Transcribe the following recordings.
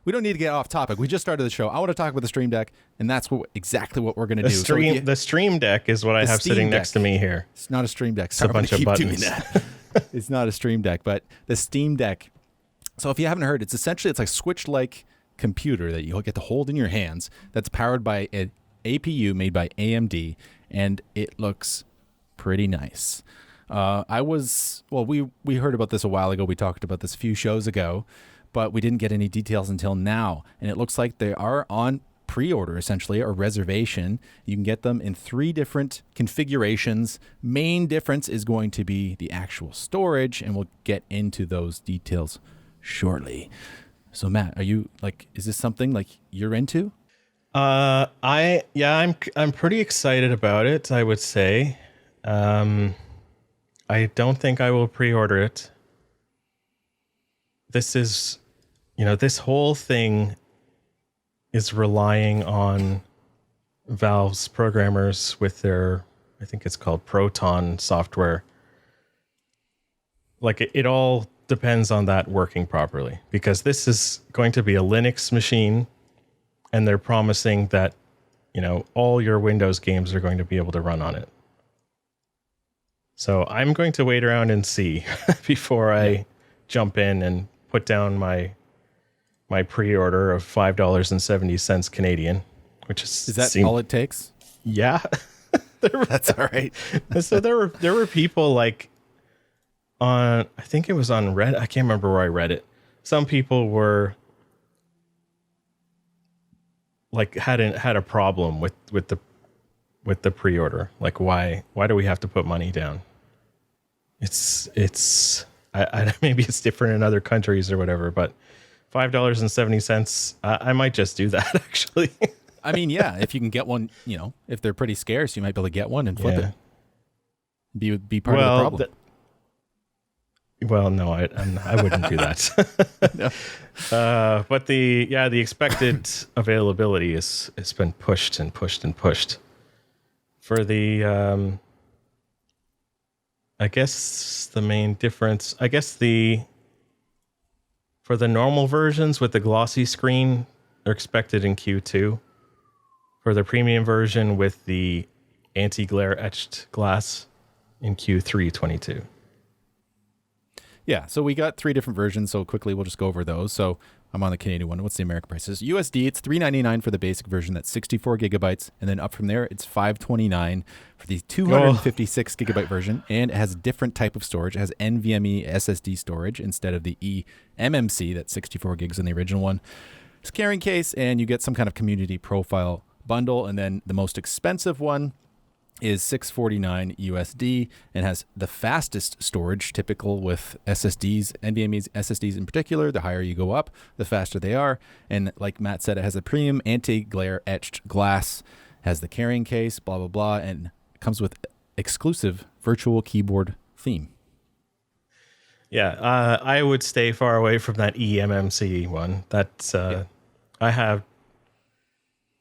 we don't need to get off topic. We just started the show. I want to talk about the Stream Deck, and that's exactly what we're going to do. The Stream Deck is what I have sitting next to me here. It's not a Stream Deck. It's a bunch of buttons. It's not a Stream Deck, but the Steam Deck. So if you haven't heard, it's like Switch-like computer that you get to hold in your hands that's powered by an APU made by AMD, and it looks pretty nice. We heard about this a while ago. We talked about this a few shows ago, but we didn't get any details until now. And it looks like they are on pre-order, essentially, or reservation. You can get them in 3 different configurations. Main difference is going to be the actual storage, and we'll get into those details shortly. So Matt, is this something like you're into? I'm pretty excited about it, I would say. I don't think I will pre-order it. This is, this whole thing is relying on Valve's programmers with their, I think it's called Proton software. Like it all depends on that working properly, because this is going to be a Linux machine, and they're promising that, all your Windows games are going to be able to run on it. So I'm going to wait around and see before I jump in and put down my pre-order of $5.70 Canadian, which is that all it takes? Yeah. That's all right. So there were people like on, I think it was on Reddit. I can't remember where I read it. Some people were like had a problem with the pre-order. Like why do we have to put money down? It's maybe it's different in other countries or whatever, but $5.70, I might just do that actually. I mean, yeah, if you can get one, if they're pretty scarce, you might be able to get one and flip it. Be part of the problem. Well, no, I wouldn't do that. No. But the expected availability it's been pushed and pushed and pushed. For the I guess the main difference, for the normal versions with the glossy screen, they're expected in Q2. For the premium version with the anti-glare etched glass in Q3 22. Yeah, so we got 3 different versions, so quickly we'll just go over those. So I'm on the Canadian one. What's the American prices? USD, it's $399 for the basic version. That's 64 gigabytes. And then up from there, it's $529 for the 256 gigabyte version. And it has a different type of storage. It has NVMe SSD storage instead of the eMMC, that's 64 gigs in the original one. It's a carrying case, and you get some kind of community profile bundle. And then the most expensive one is $649 USD and has the fastest storage, typical with SSDs, NVMe SSDs in particular. The higher you go up, the faster they are. And like Matt said, it has a premium anti-glare etched glass, has the carrying case, blah, blah, blah, and comes with exclusive virtual keyboard theme. Yeah, I would stay far away from that eMMC one. That's I have.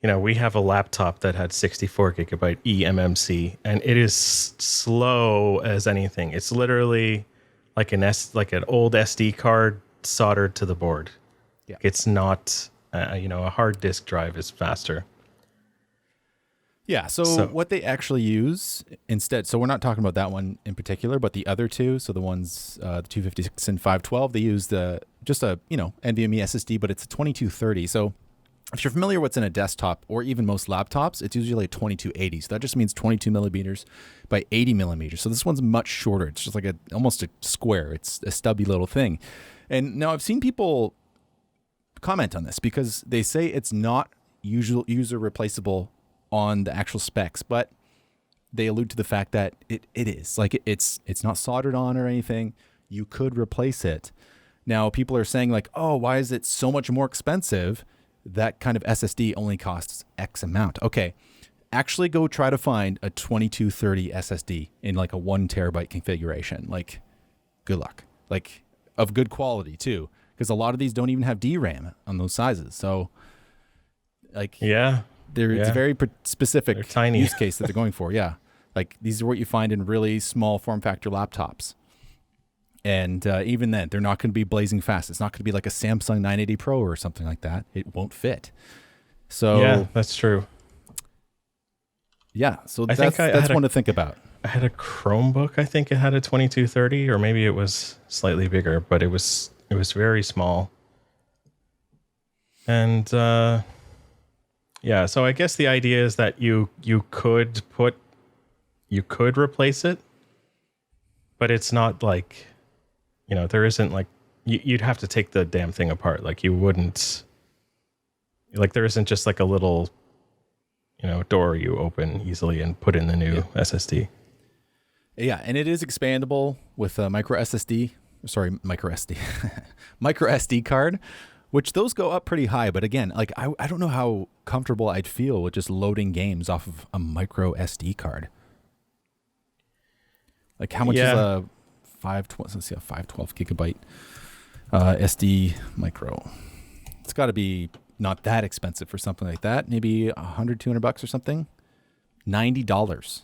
We have a laptop that had 64 gigabyte eMMC, and it is slow as anything. It's literally like an old SD card soldered to the board. Yeah. It's not, a hard disk drive is faster. Yeah. So what they actually use instead, so we're not talking about that one in particular, but the other two, so the ones, the 256 and 512, they use just a NVMe SSD, but it's a 2230. So if you're familiar with what's in a desktop or even most laptops, it's usually a 2280. So that just means 22 millimeters by 80 millimeters. So this one's much shorter. It's just like almost a square. It's a stubby little thing. And now I've seen people comment on this because they say it's not user replaceable on the actual specs, but they allude to the fact that it is. Like it's not soldered on or anything. You could replace it. Now people are saying like, oh, why is it so much more expensive? That kind of SSD only costs X amount. Okay, actually go try to find a 2230 SSD in like a 1 terabyte configuration. Like, good luck. Like, of good quality too, because a lot of these don't even have DRAM on those sizes. So, like, it's a very specific tiny use case that they're going for. Yeah, like these are what you find in really small form factor laptops. And even then, they're not going to be blazing fast. It's not going to be like a Samsung 980 Pro or something like that. It won't fit. So yeah, that's true. Yeah, so I think that's one to think about. I had a Chromebook. I think it had a 2230, or maybe it was slightly bigger, but it was very small. And yeah, so I guess the idea is that you could replace it, but it's not like, there isn't like you'd have to take the damn thing apart. Like you wouldn't, like there isn't just like a little door you open easily and put in the new SSD. Yeah, and it is expandable with a micro SD card, which those go up pretty high. But again, like I don't know how comfortable I'd feel with just loading games off of a micro SD card. Like how much is a 512 gigabyte SD micro? It's got to be not that expensive for something like that. Maybe $100-$200 or something. $90.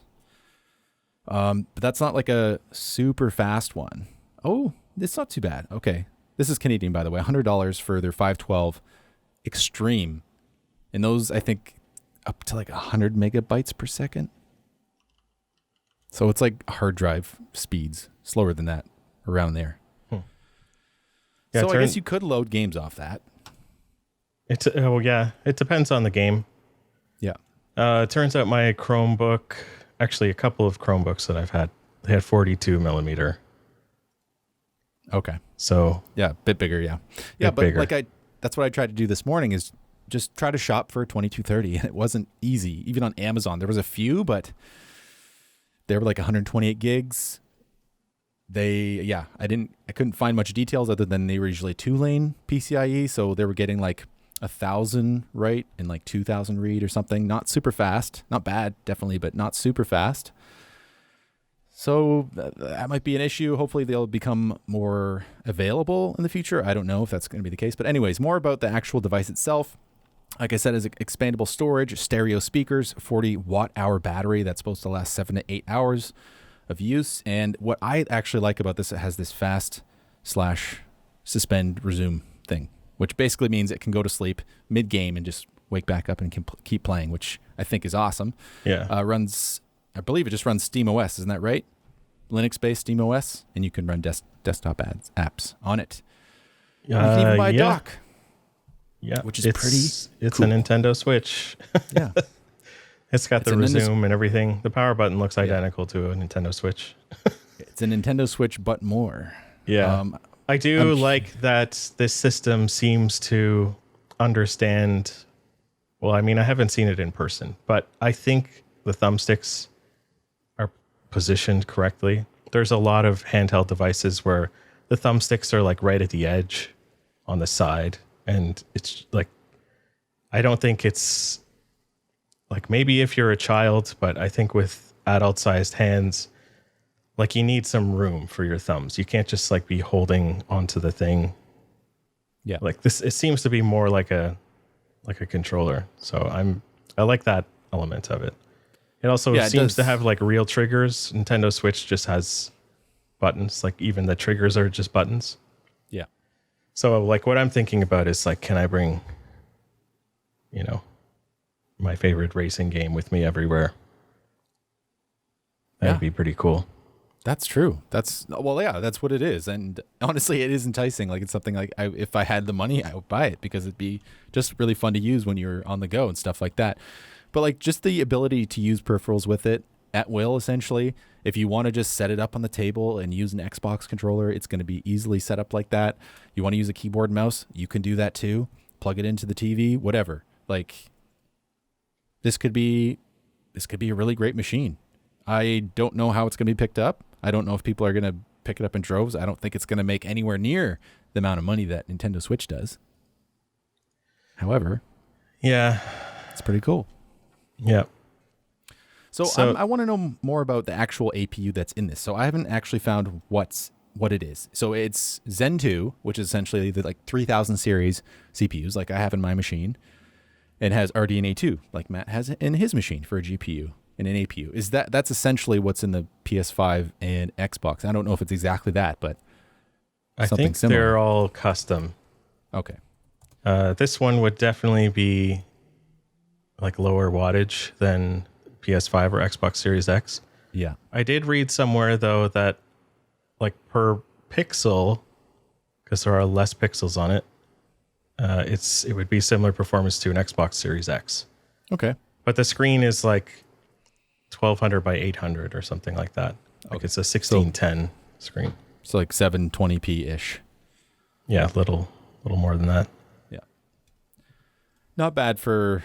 But that's not like a super fast one. Oh, it's not too bad. Okay. This is Canadian, by the way. $100 for their 512 Extreme. And those, I think, up to like 100 megabytes per second. So it's like hard drive speeds. Slower than that. Around there. Yeah, so I guess you could load games off that. It depends on the game. Yeah. It turns out my Chromebook, actually a couple of Chromebooks that I've had, they had 42 millimeter. Okay. So yeah, a bit bigger. Yeah. Yeah. But bigger. That's what I tried to do this morning is just try to shop for a 2230. And it wasn't easy. Even on Amazon, there was a few, but they were like 128 gigs. I couldn't find much details other than they were usually 2-lane PCIe. So they were getting like 1,000 write and like 2,000 read or something. Not super fast, not bad, definitely, but not super fast. So that might be an issue. Hopefully they'll become more available in the future. I don't know if that's going to be the case, but anyways, more about the actual device itself. Like I said, is expandable storage, stereo speakers, 40 watt-hour battery that's supposed to last 7 to 8 hours of use. And what I actually like about this, it has this fast/suspend resume thing, which basically means it can go to sleep mid-game and just wake back up and can keep playing, which I think is awesome. Yeah. I believe it just runs SteamOS, isn't that right? Linux-based SteamOS, and you can run desktop apps on it. You can even buy a dock. Yeah, which is pretty It's cool. a Nintendo Switch. Yeah. It's got the resume and everything. The power button looks identical to a Nintendo Switch. It's a Nintendo Switch, but more. Yeah. I do like that this system seems to understand. Well, I mean, I haven't seen it in person, but I think the thumbsticks are positioned correctly. There's a lot of handheld devices where the thumbsticks are like right at the edge on the side. And it's like, I don't think it's like, maybe if you're a child, but I think with adult sized hands, like you need some room for your thumbs. You can't just like be holding onto the thing. Yeah. Like this, it seems to be more like a controller. So I like that element of it. It also seems to have like real triggers. Nintendo Switch just has buttons. Like even the triggers are just buttons. Yeah. So like what I'm thinking about is like, can I bring, my favorite racing game with me everywhere? That'd be pretty cool. That's true. That's what it is. And honestly, it is enticing. Like it's something like if I had the money, I would buy it because it'd be just really fun to use when you're on the go and stuff like that. But like just the ability to use peripherals with it at will, essentially. If you want to just set it up on the table and use an Xbox controller, it's going to be easily set up like that. You want to use a keyboard and mouse, you can do that too. Plug it into the TV, whatever. Like this could be a really great machine. I don't know how it's going to be picked up. I don't know if people are going to pick it up in droves. I don't think it's going to make anywhere near the amount of money that Nintendo Switch does. However, yeah, it's pretty cool. Yeah. So I want to know more about the actual APU that's in this. So I haven't actually found what it is. So it's Zen 2, which is essentially the like 3000 series CPUs like I have in my machine, and has RDNA 2 like Matt has in his machine for a GPU and an APU. That's essentially what's in the PS5 and Xbox. I don't know if it's exactly that, but I something think similar? they're all custom. Okay. This one would definitely be like lower wattage than PS5 or Xbox Series X. Yeah. I did read somewhere though that like per pixel, because there are less pixels on it, it would be similar performance to an Xbox Series X. Okay. But the screen is like 1200 by 800 or something like that. Like Okay. it's a 1610 screen. So like 720p ish. Yeah, little more than that. Yeah. Not bad for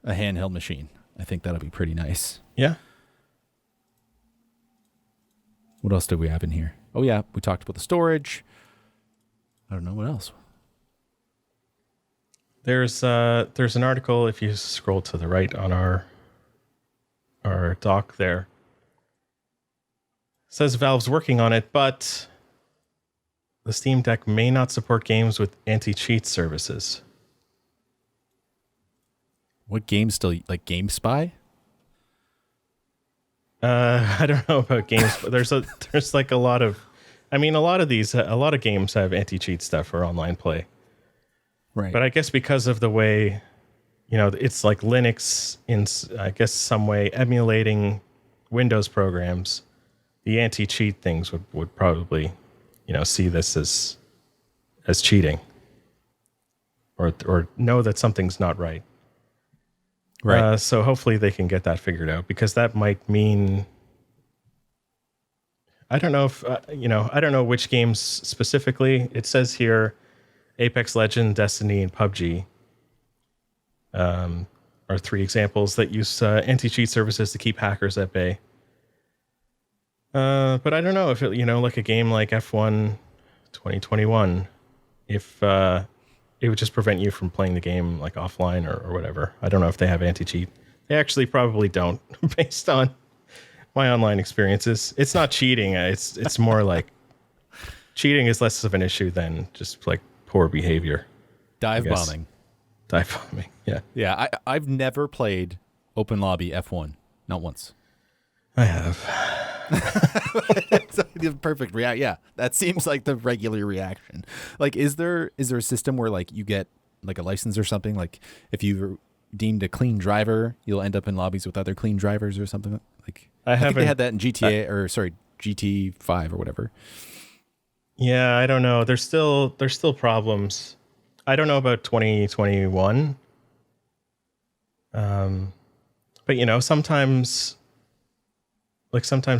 a handheld machine. I think that'll be pretty nice. Yeah. What else did we have in here? Oh yeah, we talked about the storage. I don't know what else. There's an article if you scroll to the right on our doc there. It says Valve's working on it, but the Steam Deck may not support games with anti-cheat services. What games still like GameSpy? I don't know about games, but there's like a lot of games have anti-cheat stuff for online play. Right. But I guess because of the way, it's like Linux in, I guess, some way emulating Windows programs, the anti-cheat things would probably, see this as cheating or know that something's not right. Right. So hopefully they can get that figured out, because that might mean, I don't know if, I don't know which games specifically. It says here, Apex Legends, Destiny, and PUBG are three examples that use anti-cheat services to keep hackers at bay. But I don't know if like a game like F1 2021, if it would just prevent you from playing the game like offline or whatever. I don't know if they have anti-cheat. They actually probably don't, based on my online experiences. It's not cheating. It's more like cheating is less of an issue than just like poor behavior. Dive bombing. Yeah. Yeah. I've never played open lobby F1. Not once. I have. It's the perfect react. Yeah. That seems like the regular reaction. Like, is there a system where like you get like a license or something? Like if you're deemed a clean driver, you'll end up in lobbies with other clean drivers or something? Like I think they had that in GT5 or whatever. Yeah, I don't know. There's still problems. I don't know about 2021. But sometimes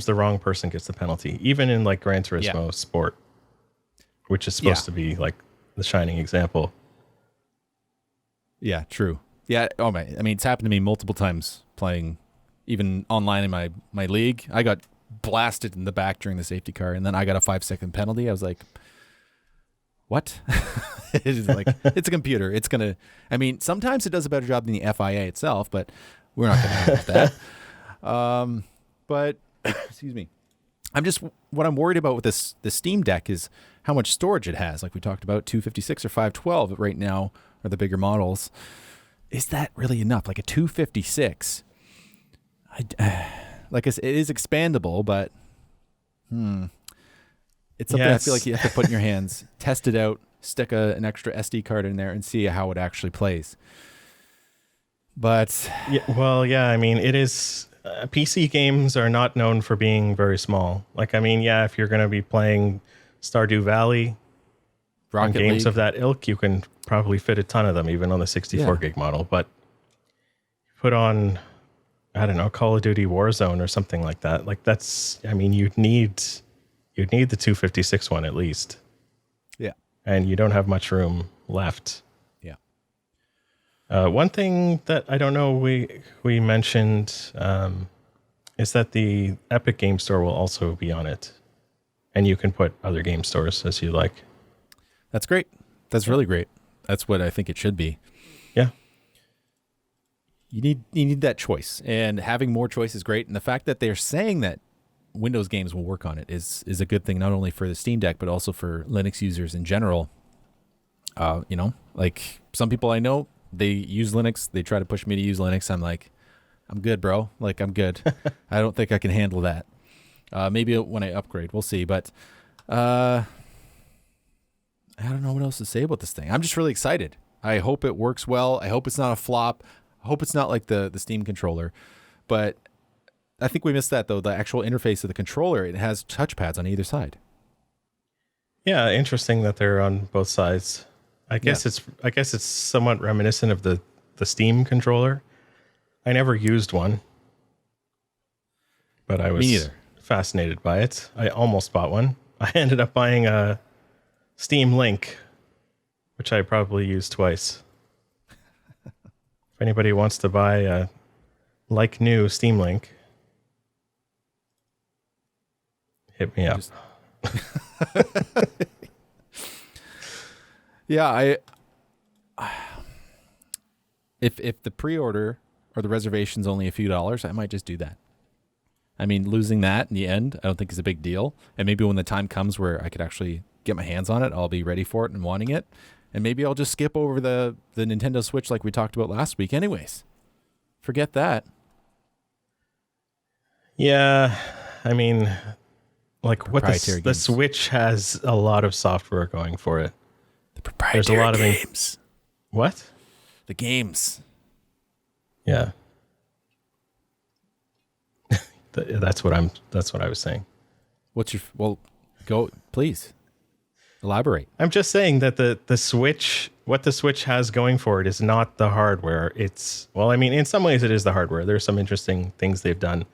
the wrong person gets the penalty, even in like Gran Turismo Sport, which is supposed to be like the shining example. Yeah, true. Yeah. Oh my. I mean, it's happened to me multiple times playing, even online in my league. I got blasted in the back during the safety car, and then I got a 5-second penalty. I was like, what? It's like, it's a computer. It's gonna, I mean, sometimes it does a better job than the FIA itself, but we're not gonna have that. But excuse me, what I'm worried about with this Steam Deck is how much storage it has. Like we talked about, 256 or 512 right now are the bigger models. Is that really enough? Like a 256, like it is expandable, but it's something I feel like you have to put in your hands, test it out, stick an extra SD card in there, and see how it actually plays. But I mean, it is. PC games are not known for being very small. Like, I mean, if you're going to be playing Stardew Valley, Rocket games League of that ilk, you can probably fit a ton of them, even on the 64 gig model. But put on, I don't know, Call of Duty Warzone or something like that. Like that's, I mean, you'd need the 256 one at least. Yeah. And you don't have much room left. Yeah. One thing that I don't know we mentioned is that the Epic Game Store will also be on it. And you can put other game stores as you like. That's great. That's really great. That's what I think it should be. Yeah. You need that choice, and having more choice is great. And the fact that they're saying that Windows games will work on it is a good thing, not only for the Steam Deck, but also for Linux users in general. Like some people I know, they use Linux. They try to push me to use Linux. I'm like, I'm good, bro. Like, I'm good. I don't think I can handle that. Maybe when I upgrade, we'll see. But I don't know what else to say about this thing. I'm just really excited. I hope it works well. I hope it's not a flop. I hope it's not like the Steam controller. But I think we missed that, though. The actual interface of the controller, it has touchpads on either side. Yeah, interesting that they're on both sides. I guess it's somewhat reminiscent of the Steam controller. I never used one, but I was fascinated by it. I almost bought one. I ended up buying a Steam Link, which I probably used twice. If anybody wants to buy a new Steam Link, hit me up. Yeah, if the pre-order or the reservation's only a few dollars, I might just do that. I mean, losing that in the end, I don't think is a big deal. And maybe when the time comes where I could actually get my hands on it, I'll be ready for it and wanting it. And maybe I'll just skip over the Nintendo Switch like we talked about last week anyways. Forget that. Yeah, I mean, like what the games. Switch has a lot of software going for it. The proprietary There's a lot games. What? The games. Yeah. That's what I was saying. Go please. Elaborate. I'm just saying that the Switch, what the Switch has going for it is not the hardware. I mean, in some ways it is the hardware. There's some interesting things they've done.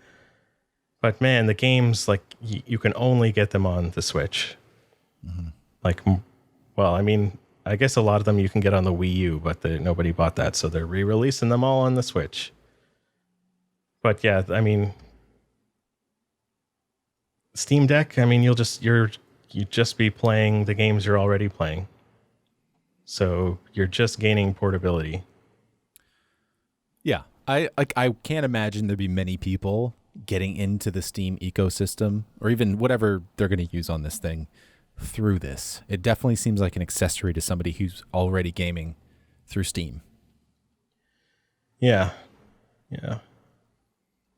But man, the games, like, you can only get them on the Switch. Mm-hmm. Like, well, I mean, I guess a lot of them you can get on the Wii U, but nobody bought that, so they're re-releasing them all on the Switch. But yeah, I mean, Steam Deck, I mean, you just be playing the games you're already playing. So you're just gaining portability. Yeah, I can't imagine there'd be many people getting into the Steam ecosystem or even whatever they're going to use on this thing through this. It definitely seems like an accessory to somebody who's already gaming through Steam. Yeah. Yeah.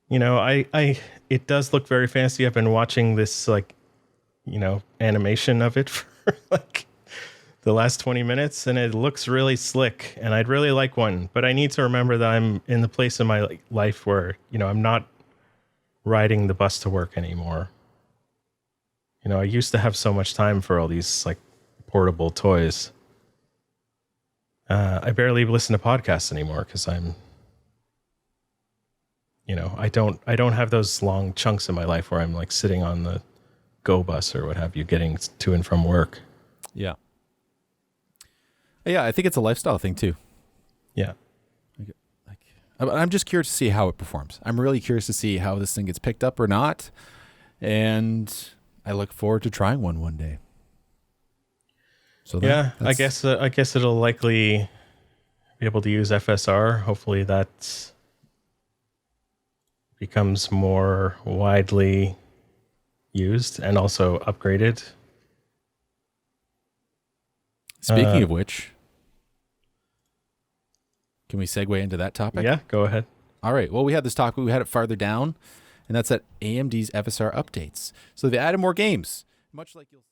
You know, it does look very fancy. I've been watching this, like, you know, animation of it for like the last 20 minutes, and it looks really slick, and I'd really like one, but I need to remember that I'm in the place in my life where, you know, I'm not riding the bus to work anymore. You know, I used to have so much time for all these like portable toys. I barely listen to podcasts anymore because I'm, you know, I don't have those long chunks in my life where I'm like sitting on the Go bus or what have you, getting to and from work. Yeah. Yeah, I think it's a lifestyle thing too. Yeah. I'm just curious to see how it performs. I'm really curious to see how this thing gets picked up or not. And I look forward to trying one day. So yeah, I guess it'll likely be able to use FSR. Hopefully that becomes more widely used and also upgraded. Speaking of which, can we segue into that topic? Yeah, go ahead. All right. Well, we had this topic. We had it farther down, and that's at AMD's FSR updates. So they've added more games, much like you'll.